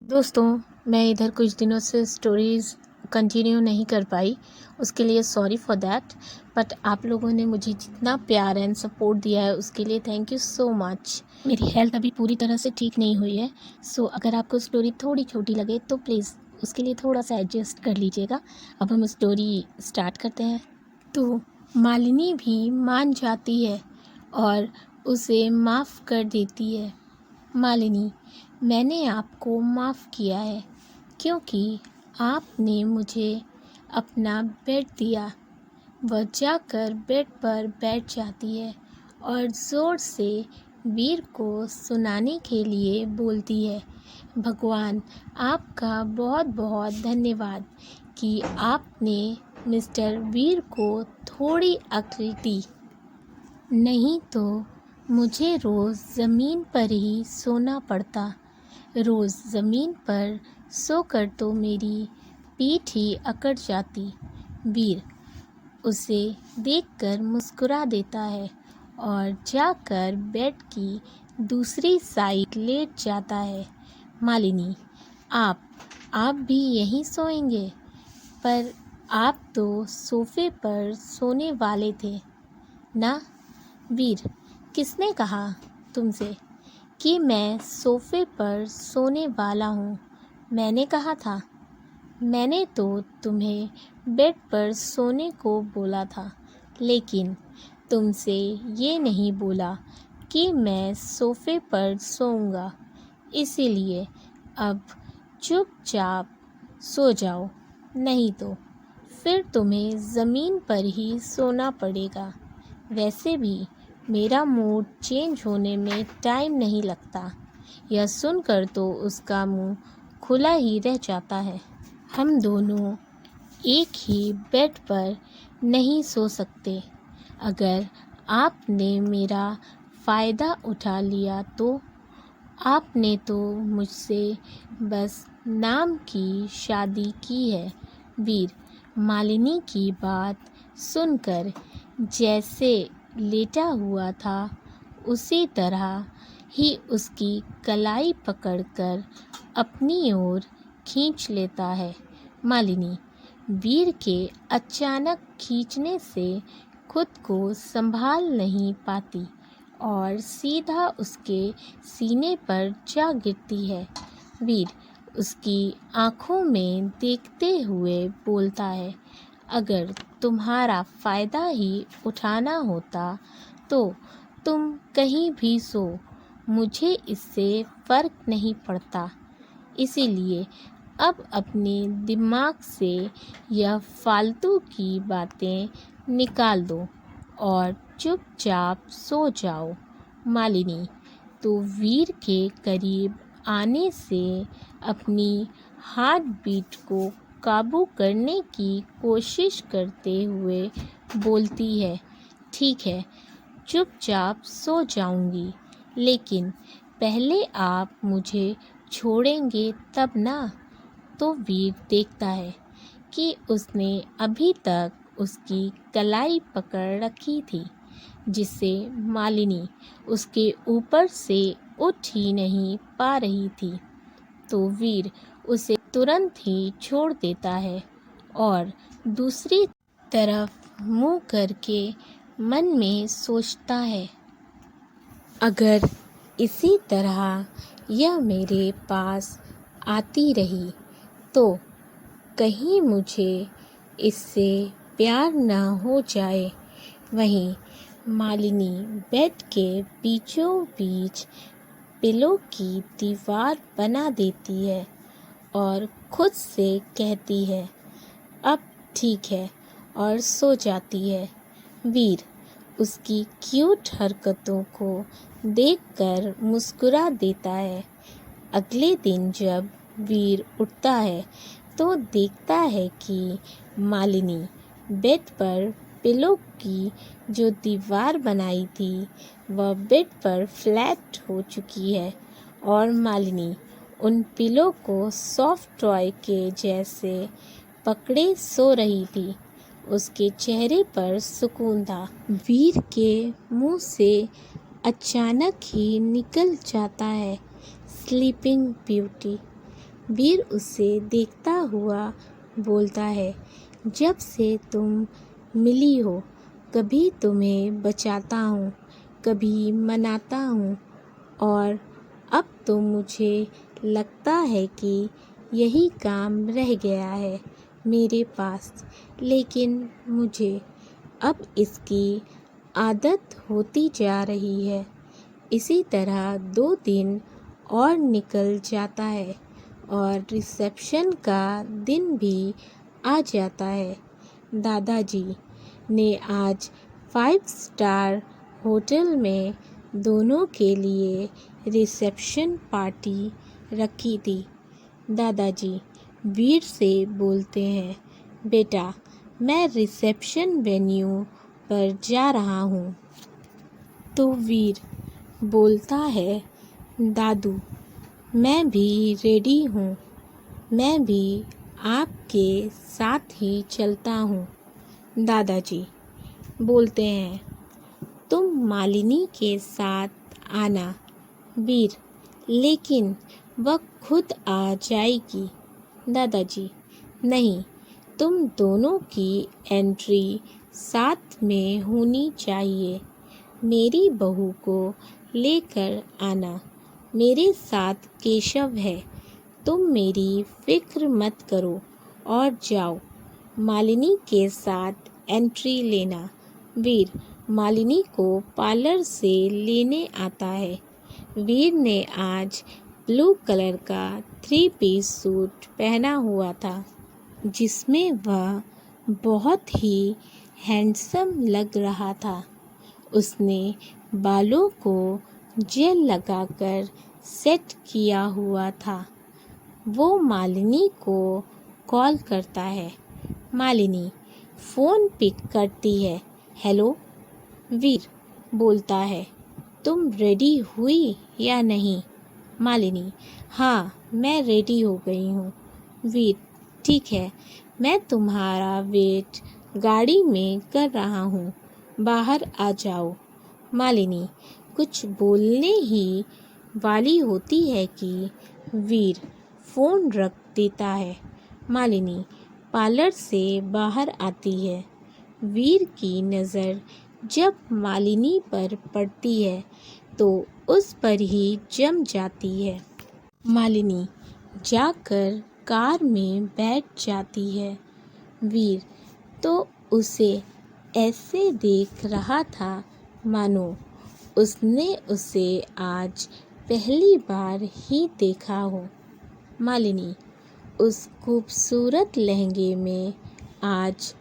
दोस्तों, मैं इधर कुछ दिनों से स्टोरीज़ कंटिन्यू नहीं कर पाई, उसके लिए सॉरी फॉर दैट। बट आप लोगों ने मुझे जितना प्यार एंड सपोर्ट दिया है उसके लिए थैंक यू सो मच। मेरी हेल्थ अभी पूरी तरह से ठीक नहीं हुई है, सो अगर आपको स्टोरी थोड़ी छोटी लगे तो प्लीज़ उसके लिए थोड़ा सा एडजस्ट कर लीजिएगा। अब हम स्टोरी स्टार्ट करते हैं। तो मालिनी भी मान जाती है और उसे माफ़ कर देती है। मालिनी, मैंने आपको माफ़ किया है क्योंकि आपने मुझे अपना बेड दिया। वह जाकर बेड पर बैठ जाती है और ज़ोर से वीर को सुनाने के लिए बोलती है, भगवान आपका बहुत बहुत धन्यवाद कि आपने मिस्टर वीर को थोड़ी अक्ल दी, नहीं तो मुझे रोज़ ज़मीन पर ही सोना पड़ता। रोज़ ज़मीन पर सोकर तो मेरी पीठ ही अकड़ जाती। वीर उसे देखकर मुस्कुरा देता है और जाकर बेड की दूसरी साइड लेट जाता है। मालिनी, आप भी यहीं सोएंगे? पर आप तो सोफ़े पर सोने वाले थे ना? वीर, किसने कहा तुमसे कि मैं सोफ़े पर सोने वाला हूँ? मैंने कहा था। मैंने तो तुम्हें बेड पर सोने को बोला था, लेकिन तुमसे ये नहीं बोला कि मैं सोफ़े पर सोऊंगा। इसीलिए अब चुपचाप सो जाओ, नहीं तो फिर तुम्हें ज़मीन पर ही सोना पड़ेगा। वैसे भी मेरा मूड चेंज होने में टाइम नहीं लगता। यह सुनकर तो उसका मुंह खुला ही रह जाता है। हम दोनों एक ही बेड पर नहीं सो सकते। अगर आपने मेरा फ़ायदा उठा लिया तो आपने तो मुझसे बस नाम की शादी की है। वीर मालिनी की बात सुनकर जैसे लेटा हुआ था उसी तरह ही उसकी कलाई पकड़कर अपनी ओर खींच लेता है। मालिनी वीर के अचानक खींचने से खुद को संभाल नहीं पाती और सीधा उसके सीने पर जा गिरती है। वीर उसकी आँखों में देखते हुए बोलता है, अगर तुम्हारा फ़ायदा ही उठाना होता तो तुम कहीं भी सो, मुझे इससे फ़र्क नहीं पड़ता। इसीलिए अब अपने दिमाग से यह फालतू की बातें निकाल दो और चुपचाप सो जाओ। मालिनी तो वीर के करीब आने से अपनी हार्ट बीट को काबू करने की कोशिश करते हुए बोलती है, ठीक है, चुपचाप सो जाऊंगी, लेकिन पहले आप मुझे छोड़ेंगे तब ना। तो वीर देखता है कि उसने अभी तक उसकी कलाई पकड़ रखी थी, जिससे मालिनी उसके ऊपर से उठ ही नहीं पा रही थी। तो वीर उसे तुरंत ही छोड़ देता है और दूसरी तरफ मुंह करके मन में सोचता है, अगर इसी तरह यह मेरे पास आती रही तो कहीं मुझे इससे प्यार न हो जाए। वहीं मालिनी बेड के बीचों बीच पिलो की दीवार बना देती है और खुद से कहती है, अब ठीक है, और सो जाती है। वीर उसकी क्यूट हरकतों को देखकर मुस्कुरा देता है। अगले दिन जब वीर उठता है तो देखता है कि मालिनी बेड पर पिलो की जो दीवार बनाई थी वह बेड पर फ्लैट हो चुकी है और मालिनी उन पिलो को सॉफ्ट टॉय के जैसे पकड़े सो रही थी। उसके चेहरे पर सुकून था। वीर के मुंह से अचानक ही निकल जाता है, स्लीपिंग ब्यूटी। वीर उसे देखता हुआ बोलता है, जब से तुम मिली हो कभी तुम्हें बचाता हूँ, कभी मनाता हूँ, और अब तो मुझे लगता है कि यही काम रह गया है मेरे पास, लेकिन मुझे अब इसकी आदत होती जा रही है। इसी तरह 2 दिन और निकल जाता है और रिसेप्शन का दिन भी आ जाता है। दादाजी ने आज 5 स्टार होटल में दोनों के लिए रिसेप्शन पार्टी रखी थी। दादाजी वीर से बोलते हैं, बेटा मैं रिसेप्शन वेन्यू पर जा रहा हूँ। तो वीर बोलता है, दादू मैं भी रेडी हूँ, मैं भी आपके साथ ही चलता हूँ। दादाजी बोलते हैं, तुम मालिनी के साथ आना। वीर, लेकिन वह खुद आ जाएगी। दादाजी, नहीं, तुम दोनों की एंट्री साथ में होनी चाहिए। मेरी बहू को लेकर आना। मेरे साथ केशव है, तुम मेरी फिक्र मत करो और जाओ मालिनी के साथ एंट्री लेना। वीर मालिनी को पार्लर से लेने आता है। वीर ने आज ब्लू कलर का 3 पीस सूट पहना हुआ था, जिसमें वह बहुत ही हैंडसम लग रहा था। उसने बालों को जेल लगाकर सेट किया हुआ था। वो मालिनी को कॉल करता है। मालिनी फ़ोन पिक करती है। हेलो, वीर बोलता है, तुम रेडी हुई या नहीं? मालिनी, हाँ मैं रेडी हो गई हूँ। वीर, ठीक है, मैं तुम्हारा वेट गाड़ी में कर रहा हूँ, बाहर आ जाओ। मालिनी कुछ बोलने ही वाली होती है कि वीर फ़ोन रख देता है। मालिनी पार्लर से बाहर आती है। वीर की नज़र जब मालिनी पर पड़ती है तो उस पर ही जम जाती है। मालिनी जाकर कार में बैठ जाती है। वीर तो उसे ऐसे देख रहा था मानो उसने उसे आज पहली बार ही देखा हो। मालिनी उस खूबसूरत लहंगे में आज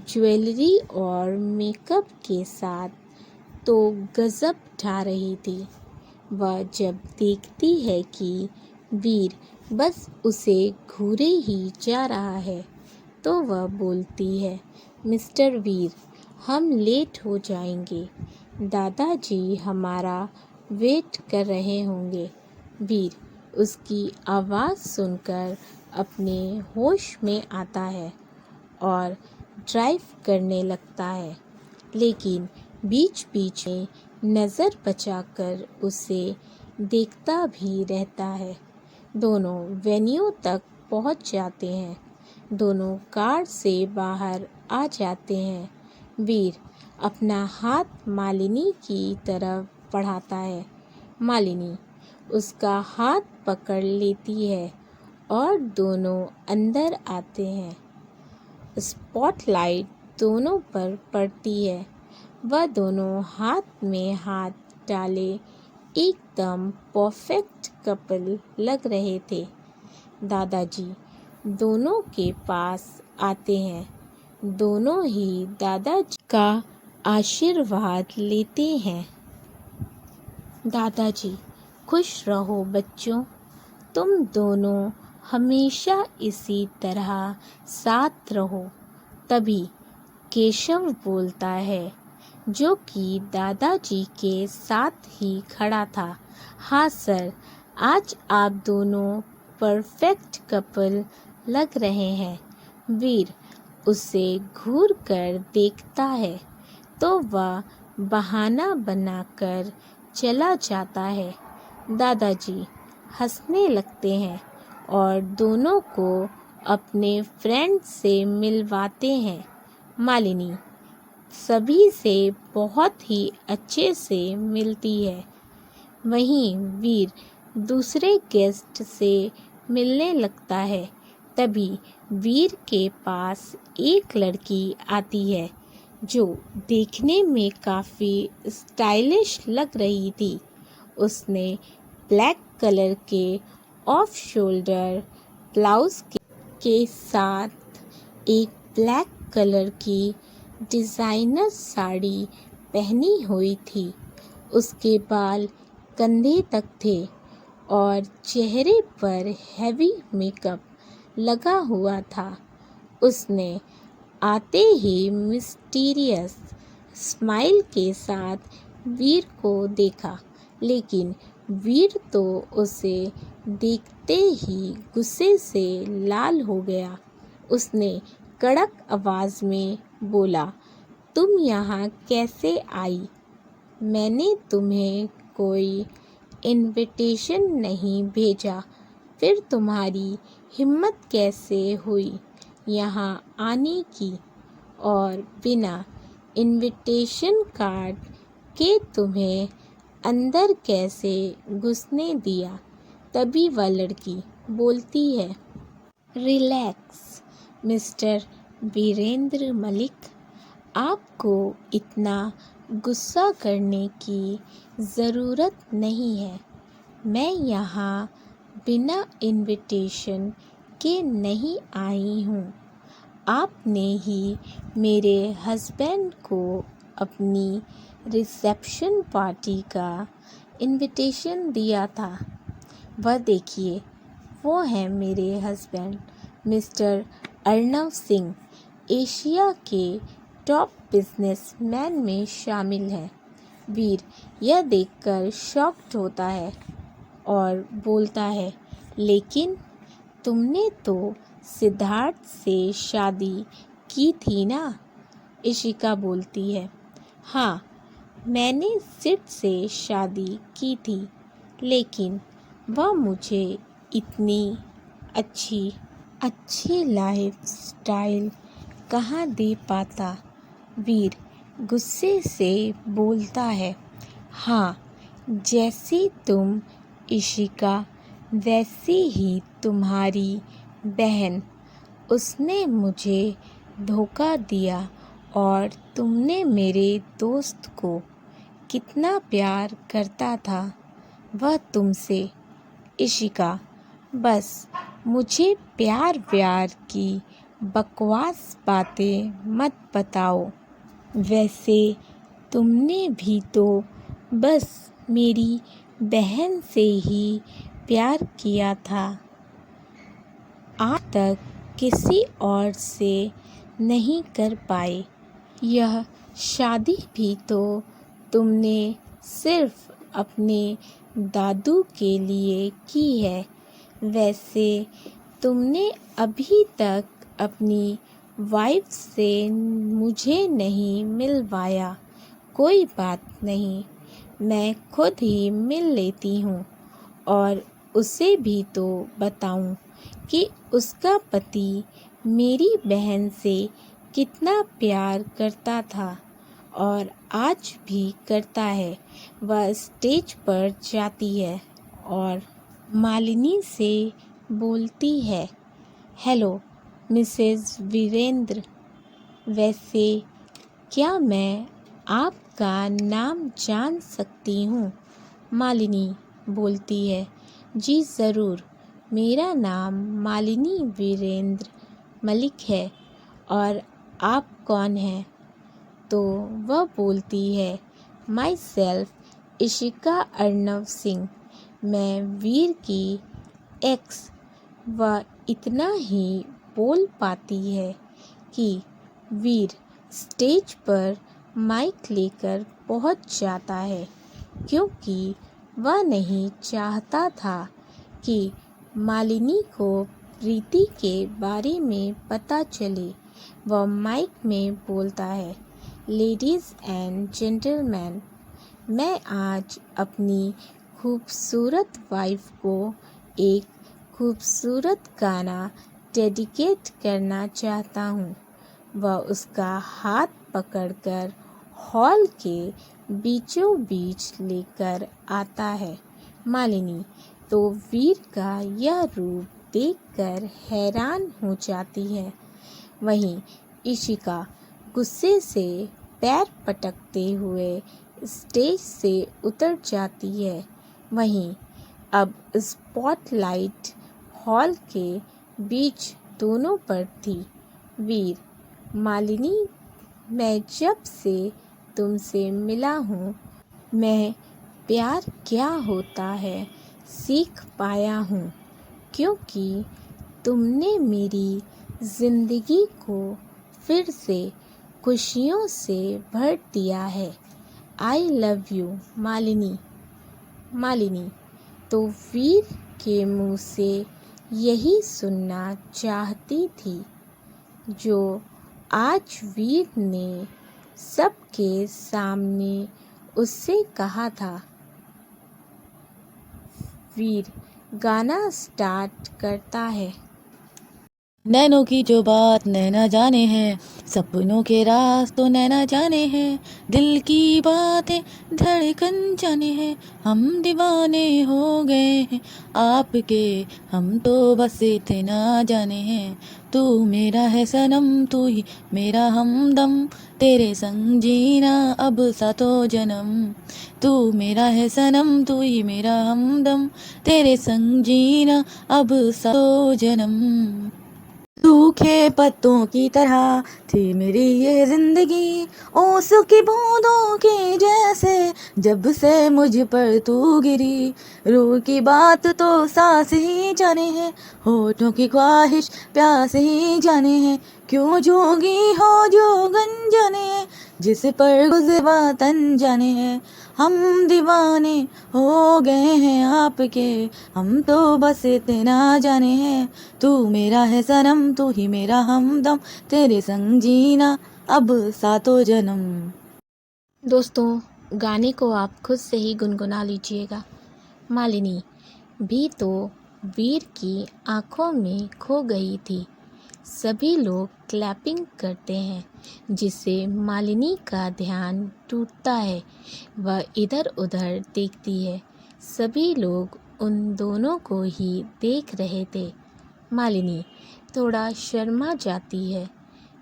ज्वेलरी और मेकअप के साथ तो गजब ढा रही थी। वह जब देखती है कि वीर बस उसे घूरे ही जा रहा है तो वह बोलती है, मिस्टर वीर, हम लेट हो जाएंगे, दादाजी हमारा वेट कर रहे होंगे। वीर उसकी आवाज़ सुनकर अपने होश में आता है और ड्राइव करने लगता है, लेकिन बीच बीच में नज़र बचाकर उसे देखता भी रहता है। दोनों वेन्यू तक पहुंच जाते हैं। दोनों कार से बाहर आ जाते हैं। वीर अपना हाथ मालिनी की तरफ बढ़ाता है। मालिनी उसका हाथ पकड़ लेती है और दोनों अंदर आते हैं। स्पॉटलाइट दोनों पर पड़ती है। वह दोनों हाथ में हाथ डाले एकदम परफेक्ट कपल लग रहे थे। दादाजी दोनों के पास आते हैं। दोनों ही दादाजी का आशीर्वाद लेते हैं। दादाजी, खुश रहो बच्चों, तुम दोनों हमेशा इसी तरह साथ रहो। तभी केशव बोलता है, जो कि दादाजी के साथ ही खड़ा था, हाँ सर, आज आप दोनों परफेक्ट कपल लग रहे हैं। वीर उसे घूर कर देखता है तो वह बहाना बनाकर चला जाता है। दादाजी हंसने लगते हैं और दोनों को अपने फ्रेंड से मिलवाते हैं। मालिनी सभी से बहुत ही अच्छे से मिलती है। वहीं वीर दूसरे गेस्ट से मिलने लगता है। तभी वीर के पास एक लड़की आती है जो देखने में काफ़ी स्टाइलिश लग रही थी। उसने ब्लैक कलर के ऑफ शोल्डर ब्लाउज के साथ एक ब्लैक कलर की डिज़ाइनर साड़ी पहनी हुई थी। उसके बाल कंधे तक थे और चेहरे पर हैवी मेकअप लगा हुआ था। उसने आते ही मिस्टीरियस स्माइल के साथ वीर को देखा, लेकिन वीर तो उसे देखते ही गुस्से से लाल हो गया। उसने कड़क आवाज़ में बोला, तुम यहाँ कैसे आई? मैंने तुम्हें कोई इनविटेशन नहीं भेजा, फिर तुम्हारी हिम्मत कैसे हुई यहाँ आने की, और बिना इनविटेशन कार्ड के तुम्हें अंदर कैसे घुसने दिया? तभी वह लड़की बोलती है, रिलैक्स मिस्टर वीरेंद्र मलिक, आपको इतना गुस्सा करने की ज़रूरत नहीं है। मैं यहाँ बिना इनविटेशन के नहीं आई हूँ। आपने ही मेरे हस्बैंड को अपनी रिसेप्शन पार्टी का इनविटेशन दिया था। वह देखिए, वो है मेरे husband mister Arnav Singh, Asia के टॉप बिजनेसमैन में शामिल है। वीर यह देखकर शॉक्ड होता है और बोलता है, लेकिन तुमने तो सिद्धार्थ से शादी की थी ना? इशिका बोलती है, हाँ, मैंने सिड से शादी की थी, लेकिन वह मुझे इतनी अच्छी लाइफ स्टाइल कहाँ दे पाता। वीर गुस्से से बोलता है, हाँ, जैसी तुम इशिका, वैसी ही तुम्हारी बहन। उसने मुझे धोखा दिया और तुमने मेरे दोस्त को कितना प्यार करता था वह तुमसे। इशिका, बस मुझे प्यार व्यार की बकवास बातें मत बताओ। वैसे तुमने भी तो बस मेरी बहन से ही प्यार किया था, आज तक किसी और से नहीं कर पाए। यह शादी भी तो तुमने सिर्फ अपने दादू के लिए की है। वैसे तुमने अभी तक अपनी वाइफ से मुझे नहीं मिलवाया। कोई बात नहीं, मैं खुद ही मिल लेती हूँ और उसे भी तो बताऊँ कि उसका पति मेरी बहन से कितना प्यार करता था और आज भी करता है। वह स्टेज पर जाती है और मालिनी से बोलती है, हेलो मिसेस वीरेंद्र, वैसे क्या मैं आपका नाम जान सकती हूँ? मालिनी बोलती है, जी ज़रूर, मेरा नाम मालिनी वीरेंद्र मलिक है, और आप कौन हैं? तो वह बोलती है, माई सेल्फ इशिका अर्नव सिंह, मैं वीर की एक्स। वह इतना ही बोल पाती है कि वीर स्टेज पर माइक लेकर पहुंच जाता है, क्योंकि वह नहीं चाहता था कि मालिनी को प्रीति के बारे में पता चले। वह माइक में बोलता है, लेडीज़ एंड जेंटलमैन, मैं आज अपनी खूबसूरत वाइफ को एक खूबसूरत गाना डेडिकेट करना चाहता हूँ। वह उसका हाथ पकड़कर हॉल के बीचों बीच लेकर आता है। मालिनी तो वीर का यह रूप देखकर हैरान हो जाती है। वहीं इशिका गुस्से से पैर पटकते हुए स्टेज से उतर जाती है। वहीं अब स्पॉटलाइट हॉल के बीच दोनों पर थी। वीर, मालिनी, मैं जब से तुमसे मिला हूँ, मैं प्यार क्या होता है सीख पाया हूँ, क्योंकि तुमने मेरी ज़िंदगी को फिर से खुशियों से भर दिया है। I love you Malini. Malini तो वीर के मुंह से यही सुनना चाहती थी जो आज वीर ने सबके सामने उससे कहा था। वीर गाना स्टार्ट करता है। नैनों की जो बात नैना जाने हैं, सपनों के राज तो नैना जाने हैं, दिल की बातें धड़कन जाने हैं, हम दीवाने हो गए हैं आपके, हम तो बस इतना जाने हैं। तू मेरा है सनम, तू ही मेरा हमदम, तेरे संग जीना अब सातों जन्म। तू मेरा है सनम, तू ही मेरा हमदम, तेरे संग जीना अब सातों जन्म। सूखे पत्तों की तरह थी मेरी ये जिंदगी, ओसों की बूंदों के जैसे जब से मुझ पर तू गिरी। रूह की बात तो सांस ही जाने है, होठों की ख्वाहिश प्यास ही जाने है, क्यों जोगी हो जोगन जाने है, जिस पर गुज़रा तन जाने है, हम दीवाने हो गए हैं आपके, हम तो बस इतना जाने हैं। तू मेरा है सनम, तू ही मेरा हमदम, तेरे संग जीना अब सातों जन्म। दोस्तों, गाने को आप खुद से ही गुनगुना लीजिएगा। मालिनी भी तो वीर की आंखों में खो गई थी। सभी लोग क्लैपिंग करते हैं, जिससे मालिनी का ध्यान टूटता है। वह इधर उधर देखती है। सभी लोग उन दोनों को ही देख रहे थे। मालिनी थोड़ा शर्मा जाती है।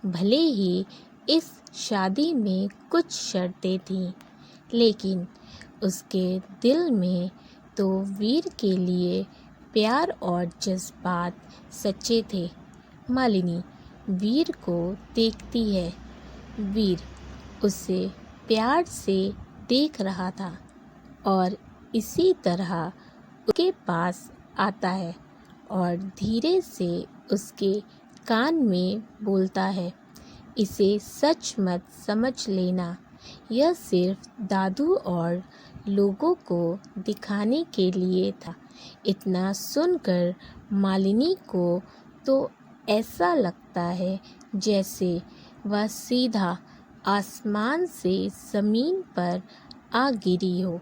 भले ही इस शादी में कुछ शर्तें थीं, लेकिन उसके दिल में तो वीर के लिए प्यार और जज्बात सच्चे थे। मालिनी वीर को देखती है। वीर उसे प्यार से देख रहा था और इसी तरह उसके पास आता है और धीरे से उसके कान में बोलता है, इसे सच मत समझ लेना, यह सिर्फ दादू और लोगों को दिखाने के लिए था। इतना सुनकर मालिनी को तो ऐसा लगता है जैसे वह सीधा आसमान से ज़मीन पर आ गिरी हो।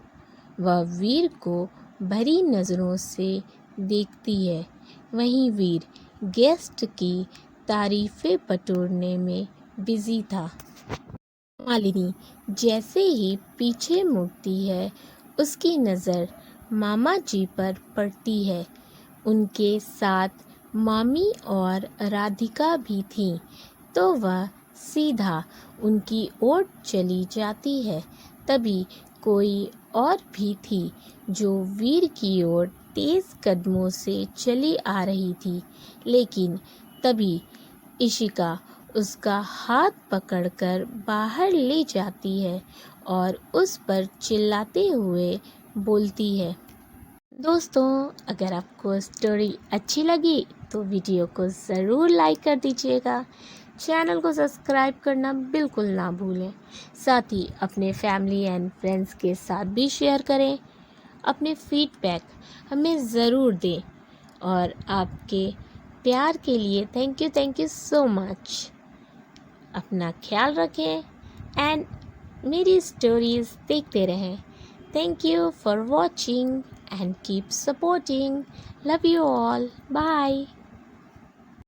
वह वीर को भरी नज़रों से देखती है। वहीं वीर गेस्ट की तारीफ़ें बटोरने में बिजी था। मालिनी जैसे ही पीछे मुड़ती है, उसकी नज़र मामा जी पर पड़ती है। उनके साथ मामी और राधिका भी थीं, तो वह सीधा उनकी ओर चली जाती है। तभी कोई और भी थी जो वीर की ओर तेज़ कदमों से चली आ रही थी, लेकिन तभी इशिका उसका हाथ पकड़कर बाहर ले जाती है और उस पर चिल्लाते हुए बोलती है। दोस्तों, अगर आपको स्टोरी अच्छी लगी तो वीडियो को ज़रूर लाइक कर दीजिएगा। चैनल को सब्सक्राइब करना बिल्कुल ना भूलें। साथ ही अपने फैमिली एंड फ्रेंड्स के साथ भी शेयर करें। अपने फीडबैक हमें ज़रूर दें और आपके प्यार के लिए थैंक यू सो मच। अपना ख्याल रखें एंड मेरी स्टोरीज़ देखते रहें। Thank you for watching. and keep supporting. Love you all. Bye.